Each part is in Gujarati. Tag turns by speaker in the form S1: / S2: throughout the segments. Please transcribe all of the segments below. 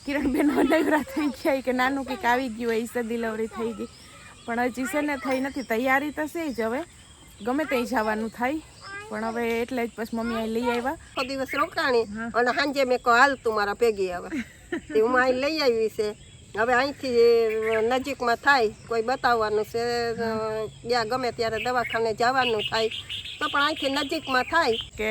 S1: કિરણબેન નવરા થઈ ગયા કે નાનું કંઈક આવી ગયું હોય ઈસા ડિલિવરી થઈ ગઈ, પણ હજી છે ને થઈ નથી. તૈયારી થશે જ, હવે ગમે ત્યાં જવાનું થાય, પણ હવે એટલે જ પછી મમ્મી અહીં લઈ આવ્યા.
S2: આખો દિવસ રોકાણી અને સાંજે મેં કહો હાલ તું મારા ભેગી આવે તે હું અહીં લઈ આવી છે. હવે અહીંથી નજીકમાં થાય, કોઈ બતાવવાનું છે, ત્યાં ગમે ત્યારે દવાખાને જવાનું થાય તો પણ અહીંથી નજીકમાં થાય.
S1: કે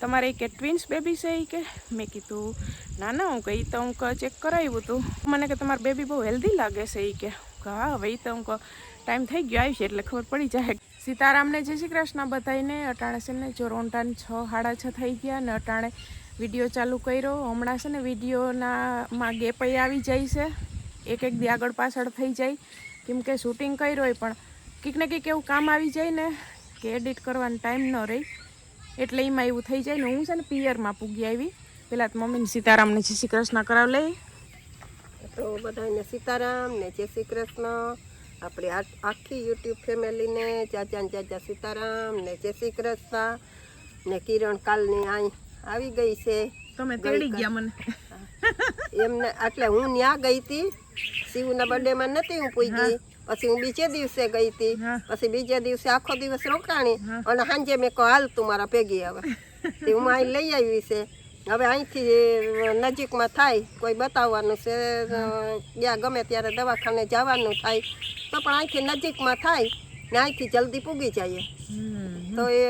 S1: તમારે કે ટ્વિન્સ બેબી છે એ કે? મેં કીધું ના ના, હું કહી તો હું ચેક કરાવ્યું હતું, મને કે તમારી બેબી બહુ હેલ્ધી લાગે છે એ કે. હા હવે તો હું ટાઈમ થઈ ગયો આવી છે એટલે ખબર પડી જાય. સીતારામને જય શ્રી કૃષ્ણ બધાઈને. અટાણે છે ને જો રોંટાને 6 સાડા 6 થઈ ગયા ને અટાણે વિડીયો ચાલુ કર્યો. હમણાં છે ને વિડીયોમાં ગેપ આવી જાય છે, એક દી આગળ પાછળ થઈ જાય, કેમ કે શૂટિંગ કર્યો હોય પણ કંઈક ને કંઈક એવું કામ આવી જાય ને કે એડિટ કરવાનો ટાઈમ ન રહે, એટલે એમાં એવું થઈ જાય ને. હું છે ને પિયરમાં પૂગી આવી, પહેલાં તો મમ્મીને સીતારામને જય શ્રી કૃષ્ણ કરાવ લઈ.
S2: તો બધાને સીતારામ ને જય શ્રી કૃષ્ણ. આપણે આખી યુટ્યુબ ફેમિલીને જાજા સીતારામ ને જય શ્રી કૃષ્ણ. ને કિરણ કાલની અહીં આવી ગઈ છે.
S1: તમે તેડી ગયા મને
S2: એમને, એટલે હું ત્યાં ગઈ હતી શિવના બર્થડેમાં નથી હું પૂગી, પછી હું બીજે દિવસે ગઈ હતી, પછી બીજે દિવસે આખો દિવસ રોકાણી અને સાંજે મેં કહો હાલ તું મારા ભેગી આવે તે હું અહીં લઈ આવી છે. હવે અહીંથી નજીકમાં થાય, કોઈ બતાવવાનું છે, ત્યાં ગમે ત્યારે દવાખાને જવાનું થાય તો પણ અહીંથી નજીકમાં થાય ને અહીંથી જલ્દી પૂગી જાય તો એ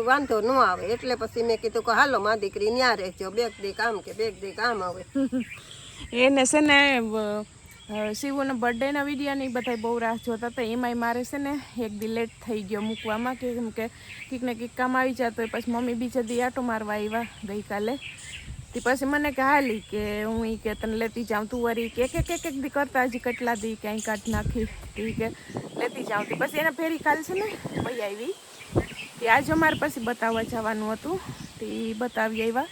S2: વાંધો ન આવે. એટલે પછી મેં કીધું કે હાલો મા દીકરી ન્યા રહેજો, બેગ દી કામ કે બેગ દી કામ આવે.
S1: એને છે ને શિવનો બર્થડેના વિડીયોની બધા બહુ રાહ જોતા હતા, એમાંય મારે છે ને એક દી લેટ થઈ ગયો મૂકવામાં, કેમ કે કંઈક ને કંઈક કામ આવી જતો હોય. પછી મમ્મી બીજે દી આટો મારવા આવ્યા ગઈકાલે, તે પછી મને કે હાલી કે હું કે તને લેતી જાઉં, તું વરી કે એક દી કરતા હજી કેટલા દી ક્યાંય કાઢ નાખી એ કે લેતી જાઉં. પછી એના ફેરી કાલ છે ને ભાઈ આવી તે આજે અમારે પછી બતાવવા જવાનું હતું, તે બતાવી આવ્યા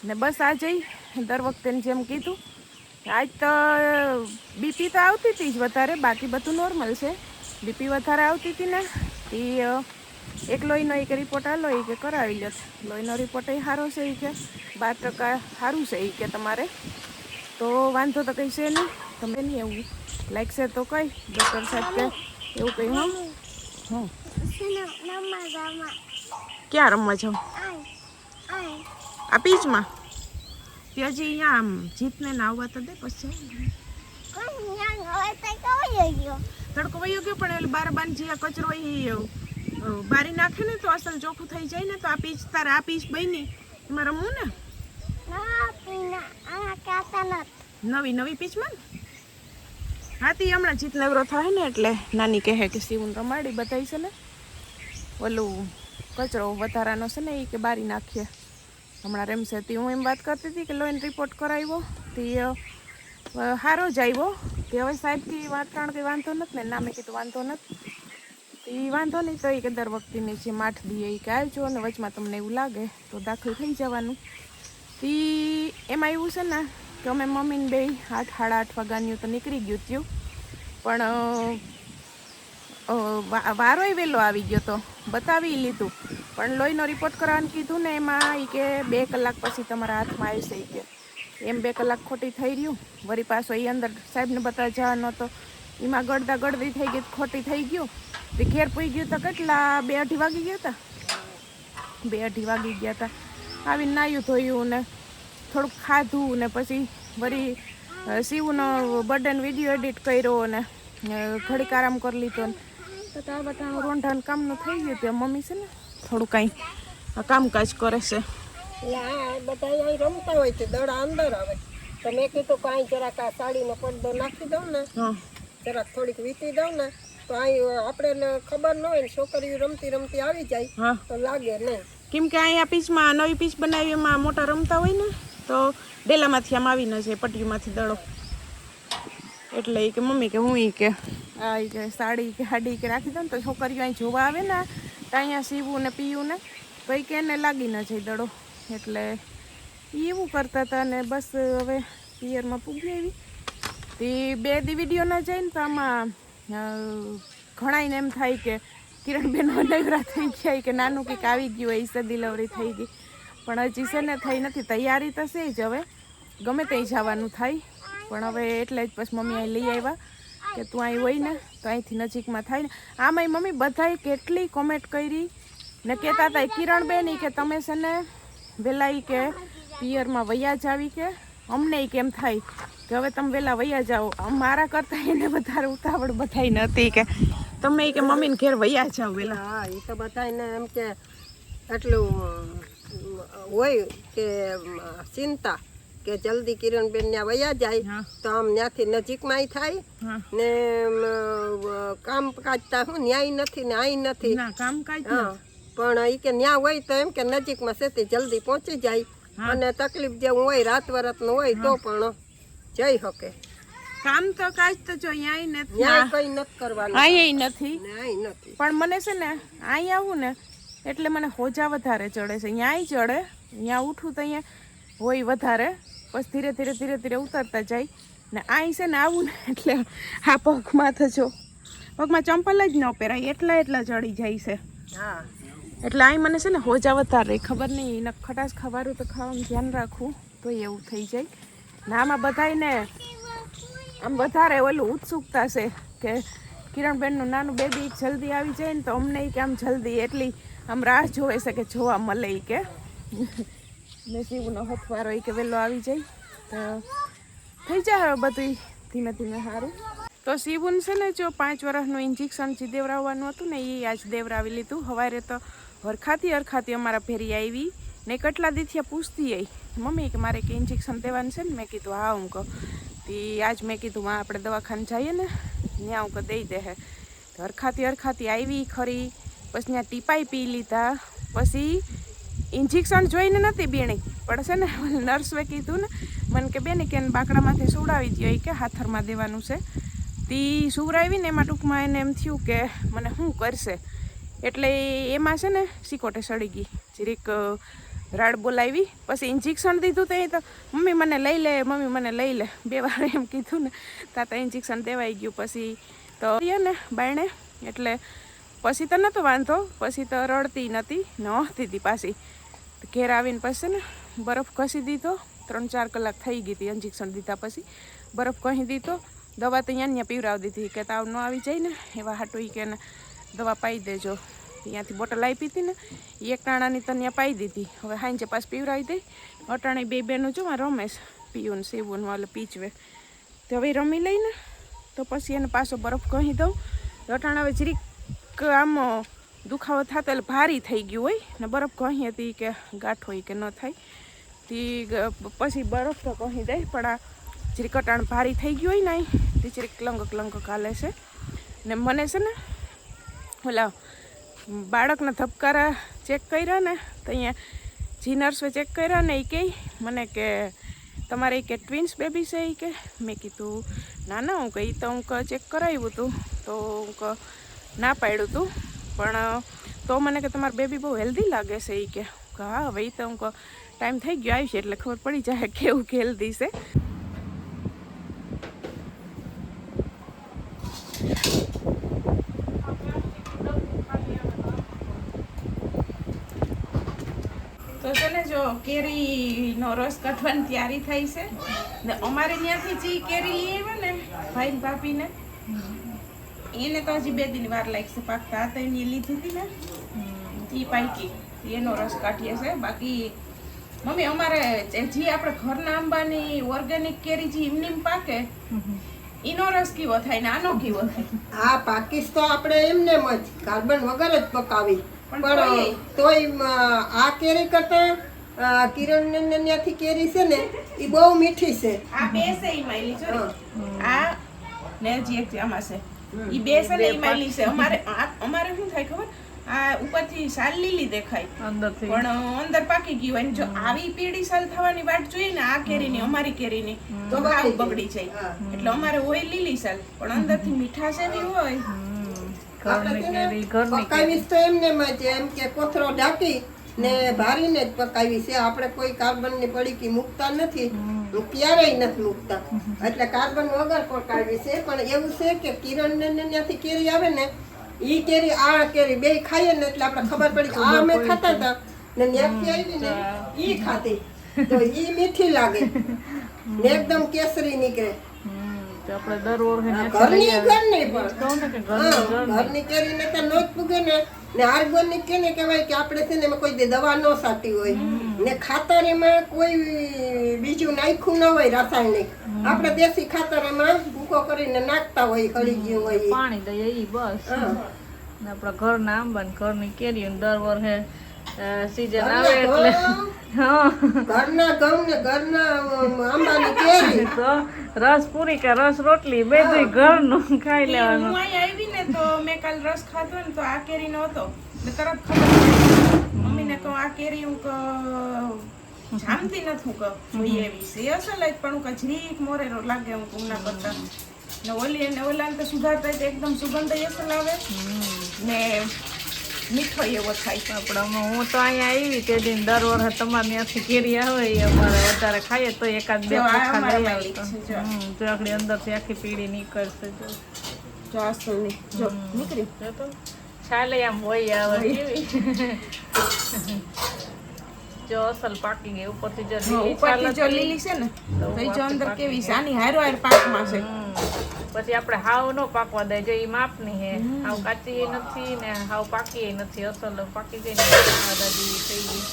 S1: ને બસ આ જઈ દર વખતેને જેમ કીધું. આજ તો બીપી તો આવતી હતી જ વધારે, બાકી બધું નોર્મલ છે. બીપી વધારે આવતી હતી ને એ એક લોહીનો એક રિપોર્ટ આલો એ કે કરાવી લો. લોહીનો રિપોર્ટ એ સારો છે એ કે 12% સારું છે એ કે તમારે, તો વાંધો તો કંઈ છે નહીં. તમે નહીં એવું લાગશે તો કઈ ડૉક્ટર સાહેબ કે એવું કંઈ. હું ક્યાં રમવા જાઉં? આ પીચમાં હજી અહીંયા આમ જીતને નાવવા તો દે પછી તડકો વયો ગયો, પણ એટલે બાર જે કચરો એ બારી નાખે ને તો અસલ ચોખ્ખું થઈ જાય ને. તો આ પીચ તારે આ પીચ બની એમાં રમવું ને, નવી પીચમાં ને. હાથી હમણાં જીત નવરો થાય ને એટલે નાની કહે કે શિવન રમાડી બધાય છે ને ઓલું કચરો વધારાનો છે ને એ કે બારી નાખીએ હમણાં રમશે. તે હું એમ વાત કરતી હતી કે લોહીનો રિપોર્ટ કરાવ્યો તે સારો જ આવ્યો. તે હવે સાહેબથી વાતાવરણ કંઈ વાંધો નથી ને? ના, મેં કીધું વાંધો નથી. એ વાંધો નહીં તો એ કે દર વખતેની જે 8 દી એ કે આવજો અને વચમાં તમને એવું લાગે તો દાખલ થઈ જવાનું. તે એમાં એવું છે ને કે અમે મમ્મીને બે 8 સાડા 8 વાગ્યાનું તો નીકળી ગયું થયું, પણ વારોય વહેલો આવી ગયો તો બતાવી લીધું, પણ લોહીનો રિપોર્ટ કરવાનું કીધું ને એમાં એ કે 2 કલાક પછી તમારા હાથમાં આવશે એ કે. એમ 2 કલાક ખોટી થઈ રહ્યું. વળી પાછો એ અંદર સાહેબને બતાવવા જવાનો તો એમાં ગળદી થઈ ગઈ, ખોટી થઈ ગયું. તે ઘેર પૂઈ ગયું તો કેટલા 2-2:30 વાગી ગયા હતા. 2-2:30 વાગી ગયા હતા. આવીને નાહ્યું ધોયું ને થોડુંક ખાધું ને પછી વળી શિવનો બર્થડેનો વિડીયો એડિટ કર્યો ને ઘડીક આરામ કરી લીધો ને તો આ બટાણું રોંઢાનું કામનું થઈ ગયું. ત્યાં મમ્મી છે ને થોડું કાંઈ કામકાજ કરે છે.
S2: બધા અહીં રમતા હોય છે, દડા અંદર આવે તો મેં કીધું કે અહીં જરાક આ સાડીનો પડદો નાખી દઉં ને, જરાક થોડીક વીતી દઉં ને તો અહીં આપણે ખબર ન હોય ને છોકરીઓ રમતી આવી જાય તો લાગે નહીં.
S1: કેમ કે અહીંયા પીચમાં નવી પીચ બનાવી એમાં મોટા રમતા હોય ને તો ડેલામાંથી આમ આવી ન જાય પટ્ટીમાંથી દડો, એટલે એ કે મમ્મી કે હું કે આ કે સાડી કે હાડી કે રાખી દઉં ને તો છોકરીઓ અહીં જોવા આવે ને તો અહીંયા સીવું ને પીવું ને તો એ કે એને લાગી ન જાય દડો, એટલે એવું કરતા હતા. ને બસ હવે પિયરમાં પૂગી આવી તે 2 દી વિડીયો ન જાય ને તો આમાં ઘણાઈને એમ થાય કે કિરણબેન નવરા થઈ ગયા કે નાનું કંઈક આવી ગયું હોય ઈસા ડિલિવરી થઈ ગઈ, પણ હજી છે ને થઈ નથી. તૈયારી થશે જ, હવે ગમે ત્યાં જવાનું થાય, પણ હવે એટલે જ પછી મમ્મી અહીં લઈ આવ્યા કે તું અહીં હોય ને તો અહીંથી નજીકમાં થાય ને. આમાંય મમ્મી બધાએ કેટલી કોમેન્ટ કરી ને કહેતા હતા કિરણબેન કે તમે છે ને વહેલા કે પિયરમાં વૈયા જ આવી કે અમને કેમ થાય કે હવે તમે વહેલા વૈયા જાઓ. મારા કરતાં એને વધારે ઉતાવળ બધાય નથી કે તમે કે મમ્મીને ઘેર વૈયા જાઓ વહેલા.
S2: હા એ તો બધાને એમ કે એટલું હોય કે ચિંતા કે જલ્દી કિરણબેન ત્યાં વયા જાય તો આમ ત્યાંથી નજીકમાંય થાય ને કામકાજ હું ન્યાય નથી ને આઈ નથી
S1: કામકાજ
S2: પણ એ કે ન્યા હોય તો એમ કે નજીકમાં છે તે જલ્દી પહોંચી જાય અને તકલીફ જેવું હોય રાત વરતનું હોય તો પણ જઈ શકે.
S1: કામ તો કાજ તો જો અહીંયા નથી,
S2: ન્યાય કઈ નથી કરવાનું,
S1: અહીંયા નથી.
S2: પણ
S1: મને છે ને અહીં આવું ને એટલે મને હોજા વધારે ચડે છે. અહીંયા ચડે, અહીંયા ઉઠું તો અહીંયા હોય વધારે, પછી ધીરે ધીરે ધીરે ધીરે ઉતરતા જાય ને અહીં છે ને આવું ને એટલે આ પગમાં તો જો પગમાં ચંપલ જ ન પહેરાય એટલા ચડી જાય છે.
S2: હા
S1: એટલે અહીં મને છે ને હોજા વધારે ખબર નહીં ને ખટાશ ખાવાનું તો ખાવાનું ધ્યાન રાખવું તો એવું થઈ જાય ને. આમાં બધાને આમ વધારે ઓલું ઉત્સુકતા છે કે કિરણબેનનું નાનું બેબી જલ્દી આવી જાય ને તો અમને કે આમ જલ્દી એટલી આમ રાહ જોવે છે કે જોવા મળે કે ને શિવનો હથવારો કે વહેલો આવી જાય તો થઈ જાય હવે બધું ધીમે ધીમે સારું. તો શિવન છે ને જો 5 વર્ષનું ઇન્જેક્શન જે દેવરાવવાનું હતું ને એ આજ દેવરાવી લીધું. સવારે તો હરખાતી અમારા ભેરી આવી ને કેટલા દીથી પૂછતી આવી મમ્મી કે મારે કે ઇન્જેક્શન દેવાનું છે ને. મેં કીધું હા હું કહું આજ મેં કીધું આપણે દવાખાને જઈએ ને ત્યાં હું કહું દઈ દે હે. હરખાતી આવી ખરી, પછી ત્યાં ટીપાઈ પી લીધા, પછી ઇન્જેક્શન જોઈને નથી બીણી પણ છે ને નર્સે કીધું ને મને કે બેન કે બાકડામાંથી સુવડાવી દો કે હાથરમાં દેવાનું છે. તી સુવરાવીને એમાં ટૂંકમાં એને એમ થયું કે મને શું કરશે એટલે એમાં છે ને સિકોટે સડી ગઈ જરીક રાડ બોલાવી. પછી ઇન્જેક્શન દીધું તો એ તો મમ્મી મને લઈ લે 2 વાર એમ કીધું ને તાતા ઇન્જેક્શન દેવાઈ ગયું. પછી તો ને બાયણે એટલે પછી તો નહોતો વાંધો, પછી તો રડતી નથી ને હસતી હતી. પાછી ઘેર આવીને પછી ને બરફ ઘસી દીધો, 3-4 કલાક થઈ ગઈ હતી ઇન્જેક્શન દીધા પછી બરફ ઘસી દીધો. દવા તો અહીંયા પીવરાવી દીધી કે તાવ ન આવી જાય ને એવા હાટું કે દવા પાઈ દેજો. ત્યાંથી બોટલ આપી હતી ને એ 1 ટાણાની તો ત્યાં પાઈ દીધી. હવે હાંજે પાસ પીવરાવી દઈ. અટાણે 2 બહેનો જો રમેશ પીવું ને સીવું ને એટલે પીચવે તો હવે રમી લઈને તો પછી એને પાછો બરફ કહી દઉં. અટાણે હવે જરીક આમ દુખાવો થતો એટલે ભારી થઈ ગયું હોય ને બરફ કહી હતી કે ગાંઠ હોય કે ન થાય તે પછી બરફ તો કહી દે પણ આ જરીક અટાણ ભારી થઈ ગયું હોય ને તે જરીક ક્લંક હાલે છે. ને મને છે ને ઓલા બાળકના ધબકારા ચેક કર્યા ને તો અહીંયા જી નર્સે ચેક કર્યા ને એ કહે મને કે તમારે કે ટ્વિન્સ બેબી છે એ કે. મેં કીધું ના હું કહી તો હું ચેક કરાવ્યું હતું તો હું ના પાડ્યું હતું પણ તો મને કે તમારી બેબી બહુ હેલ્ધી લાગે છે એ કે. હા હવે એ તો હું ટાઈમ થઈ ગયો આવી છે એટલે ખબર પડી જાય કેવું કે હેલ્ધી છે. તો છે ને જો કેરીનો રસ કાઢવાની તૈયારી થઈ છે ને અમારે ત્યાંથી જે કેરી લઈ આવ્યા ને ભાઈ ને ભાભીને એને તો હજી 2 દિન વાર લાગશે પાકતા. આ તો એની લીધી હતી ને એ પાકી એનો રસ કાઢીએ છે. બાકી મમ્મી અમારે જે આપણે ઘરના આંબાની ઓર્ગેનિક કેરી જે એમની પાકે એનો રસ કેવો થાય ને આનો કેવો થાય?
S2: હા પાકીશ તો આપણે એમને જ કાર્બન વગર જ પકાવી પણ તોય આ કેરી કરતા કિરણ ત્યાંથી કેરી છે ને એ બહુ મીઠી છે.
S1: આ 2 છે ઈ માયલી જો આ ને જે એક આમાં છે ઈ 2 છે ને ઈ માયલી છે. અમારે શું થાય ખબર આ ઉપરથી સાલ લીલી દેખાય અંદરથી પણ અંદર પાકી ગઈ હોય. જો આવી પીળી સાલ થવાની વાટ જોઈએ ને આ કેરીની અમારી કેરીની તો ભાવ બગડી જાય. એટલે અમારે હોય લીલી સાલ પણ અંદરથી મીઠાશ એવી હોય.
S2: પકાવીશ તો એમને એમ કે કોથરો ઢાંકી ને ભારીને જ પકાવી છે. આપણે કોઈ કાર્બન ની પડીકી મૂકતા નથી, ક્યારેય નથી મૂકતા. એટલે કાર્બન વગર પકાવી છે. પણ એવું છે કે કિરણ ને ત્યાંથી કેરી આવે ને ઈ કેરી આ કેરી 2 ખાઈએ ને એટલે આપણે ખબર પડી કે આ અમે ખાતા હતા ને ત્યાંથી આવી ને ઈ ખાતી તો ઈ મીઠી લાગે ને એકદમ કેસરી નીકળે.
S1: તો આપણે દર વર્ષે
S2: ઘરની ઘરની પણ
S1: કહું ને કે
S2: ઘરની કેરી ને તો નો જ પૂગે ને ઓર્ગેનિક કેને કહેવાય કે આપણે છે ને એમાં કોઈ દી દવા ન સાટી હોય ને ખાતર એમાં કોઈ બીજું નાખ્યું ન હોય રાસાયણિક. આપણે દેશી ખાતર એમાં ભૂકો કરીને નાખતા હોય ખડી ગયું હોય ઈ.
S1: પાણી દઈએ ઈ બસ.
S2: હા.
S1: ને આપણા ઘરના આંબા ને ઘરની કેરીઓ ને દર વર્ષે સીઝન આવે એટલે હા
S2: ઘરના ઘઉં ને ઘરના આંબાની કેરી
S1: તો રસ પૂરી કે રસ રોટલી બધું ઘરનું ખાઈ લેવાનું.
S3: હું અહીં આવી ને તો મેં કાલ રસ ખાધો ને તો આ કેરી નો હતો ને તરત ખબર પડી. મમ્મીને કહું આ કેરી હું જામતી નથી હું કહું જોઈએ એવી છે અસલ જ પણ હું જરીક મોરેરો લાગે હું કુમના કરતા ને ઓલી ને ઓલા તો સુધારતા તો એકદમ સુગંધ અસલ આવે ને મીઠો એવો થાય.
S1: આપણામાં હું તો અહીંયા આવી તે દિન દર વર્ષે તમારે ત્યાંથી કેરી આવે એ અમારે વધારે ખાઈએ તો એકાદ બે
S3: જો આ
S1: પખા
S3: અમારા
S1: લઈ
S3: માલિક
S1: આવતો.
S3: છે, જો.
S1: જો આખડી અંદરથી આખી પીળી નીકળશે જો.
S3: જો અસલની જો નીકળી
S1: જો તો છાલે આમ હોય આવે કેવી જો અસલ પાકી ગઈ ઉપરથી જો લીલી છાલ
S3: ઉપરથી જો
S1: હતી.
S3: લીલી છે ને તો ઈ જો અંદર
S1: પાકી
S3: કેવી
S1: ગઈ.
S3: છે આની હારો હાર પાકમાં છે.
S1: પછી આપણે હાવ નો પાકવા દે જો ઈ માપની હે હાવ કાચી નથી ને હાવ પાકી નથી અસલ પાકી ગઈ ને દાદી થઈ ગઈ.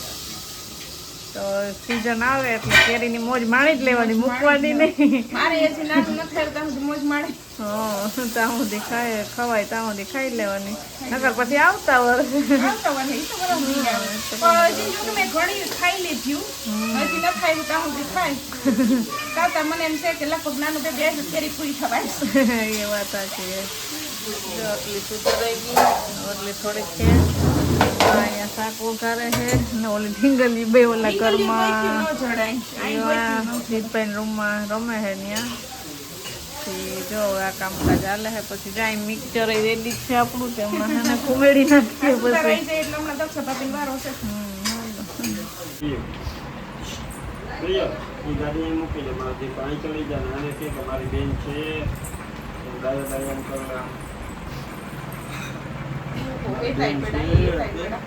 S1: તો સીઝન આવે એટલે કેરીની મોજ માણી જ લેવાની મૂકવાની નહીં.
S3: મારે હજી નાનું નથી આવતા હું મોજ માણે.
S1: હા ત્યાં સુધી ખવાય ત્યાં સુધી ખાઈ લેવાની નકર પછી આવતા વર્ષે
S3: આવતા હોય ને, ઈ તો બરાબર નહીં આવે. પણ હજી જો કે મેં ઘણી ખાઈ લીધું હજી ન ખાઈ ત્યાં સુધી ખાય તાતા મને એમ છે કે લગભગ નાનું બે જ કેરી પૂરી થવાય.
S1: એ વાત સાચી છે. જો આટલી સુધરાઈ ગઈ એટલે થોડીક છે અહીંયા શાક વઘારે છે ને ઓલી ઢીંગલી બે ઓલા ઘરમાં
S3: ન જડાય
S1: જીતભાઈ રૂમમાં રમે છે ત્યાં જો આ કામકાજ ચાલે છે પછી જાય મિક્સચર રેડી છે આપણું તેમાં એને કુમેડી નાખીએ પછી
S3: રહી જાય એટલે હમણાં દક્ષા ભાભીનો વારો છે.
S4: પ્રિય એ ગાડી અહીં મૂકી દે મારાથી પાણી ચડી જાય અને કે મારી બેન છે દાયા દાયા એમ કરવા
S3: એ થાય પેડા, એ થાય પેડા.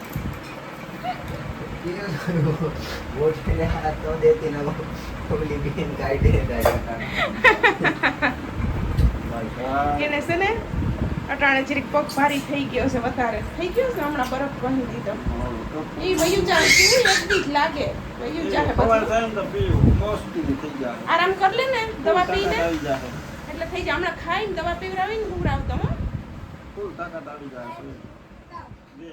S5: वोट के हाथ तो देती ना वो बोली बीन काटे
S3: એને છે ને અટાણે જરીક પગ ભારી થઈ ગયો છે વધારે થઈ ગયો છે હમણાં બરફ કહી દીધો એ વયું જાય કેવું એક વીક લાગે વયું જાય
S4: ખબર
S3: બધું.
S4: થાય ને તો પીવું મોસ્ટલી થઈ જાય
S3: આરામ કર લે ને દવા પીને
S4: આવી જાય
S3: એટલે થઈ જાય હમણાં ખાઈને દવા પીવડાવીને હુવડાવતો હો.
S4: ફૂલ તાકાત આવી જાય બે